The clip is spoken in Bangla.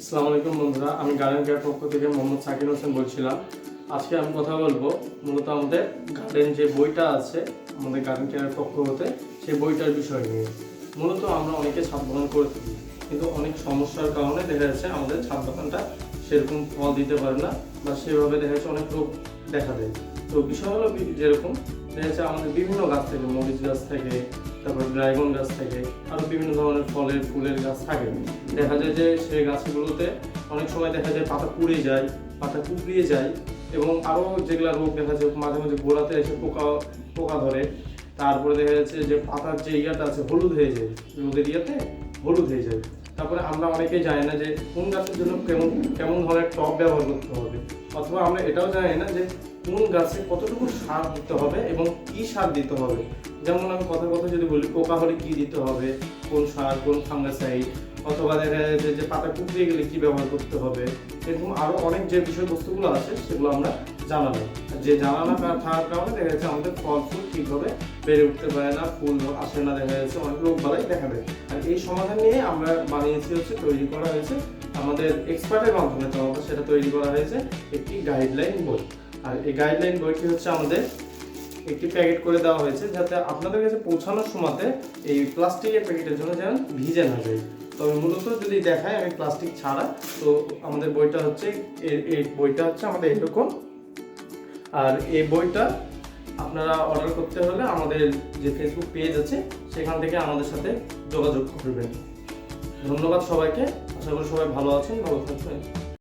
আসসালামু আলাইকুম বন্ধুরা, আমি গার্ডেন কেয়ার পক্ষ থেকে মোহাম্মদ সাকির হোসেন বলছিলাম। আজকে আমি কথা বলবো মূলত আমাদের গার্ডেন যে বইটা আছে আমাদের গার্ডেন কেয়ারের পক্ষ হতে, সেই বইটার বিষয় নিয়ে। মূলত আমরা অনেকে ছাদ বাগান করে থাকি, কিন্তু অনেক সমস্যার কারণে দেখা যাচ্ছে আমাদের ছাদ বাগানটা সেরকম ফল দিতে পারে না, বা সেভাবে দেখা যাচ্ছে অনেক রোগ দেখা দেয়। তো বিষয় হলো যেরকম দেখা যাচ্ছে আমাদের বিভিন্ন গাছ থেকে, মরিচ গাছ থেকে, তারপর ড্রাগন গাছ থেকে আরও বিভিন্ন ধরনের ফলের ফুলের গাছ থাকে। দেখা যায় যে সেই গাছগুলোতে অনেক সময় দেখা যায় পাতা পুড়ে যায়, পাতা কুকড়িয়ে যায়, এবং আরও যেগুলো রোগ দেখা যায় মাঝে মাঝে গোড়াতে এসে পোকা পোকা ধরে। তারপরে দেখা যাচ্ছে যে পাতার যে ইয়াটা আছে হলুদ হয়ে যায়, রোদের ইয়াতে হলুদ হয়ে যায়। তারপরে আমরা অনেকেই জানি না যে কোন গাছের জন্য কেমন কেমন ধরনের টব ব্যবহার করতে হবে, অথবা আমরা এটাও জানি না যে কোন গাছে কতটুকু সার দিতে হবে এবং কি সার দিতে হবে। যেমন আমি কথা যদি বলি, পোকা হলে কী দিতে হবে, কোন সার, কোন ফাঙ্গাসাইড, অথবা দেখা যাচ্ছে যে পাতা কুকড়িয়ে গেলে কী ব্যবহার করতে হবে, এরকম আরও অনেক যে বিষয়বস্তুগুলো আছে সেগুলো আমরা জানা নেই। যে জানা না থাকার কারণে দেখা যাচ্ছে আমাদের ফল ফুল ঠিকভাবে বেড়ে উঠতে পারে না, ফুল আসে না, দেখা যাচ্ছে অনেক রোগ বালাই দেখা দেয়। আর এই সমাধান নিয়ে আমরা বানিয়েছি হচ্ছে, তৈরি করা হয়েছে আমাদের এক্সপার্টের মাধ্যমে, তো সেটা তৈরি করা হয়েছে একটি গাইডলাইন বই। আর এই গাইডলাইন বইটি হচ্ছে আমাদের একটি প্যাকেট করে দেওয়া হয়েছে, যাতে আপনাদের কাছে পৌঁছানোর সময়তে এই প্লাস্টিকের প্যাকেটের জন্য যেন ভিজে না যায়। তবে মূলত যদি দেখায় আমি প্লাস্টিক ছাড়া, তো আমাদের বইটা হচ্ছে এই বইটা হচ্ছে আমাদের এরকম। আর এই বইটা আপনারা অর্ডার করতে হলে আমাদের যে ফেসবুক পেজ আছে সেখান থেকে আমাদের সাথে যোগাযোগ করবেন। ধন্যবাদ সবাইকে, আশা করি সবাই ভালো আছেন, ভালো থাকবেন।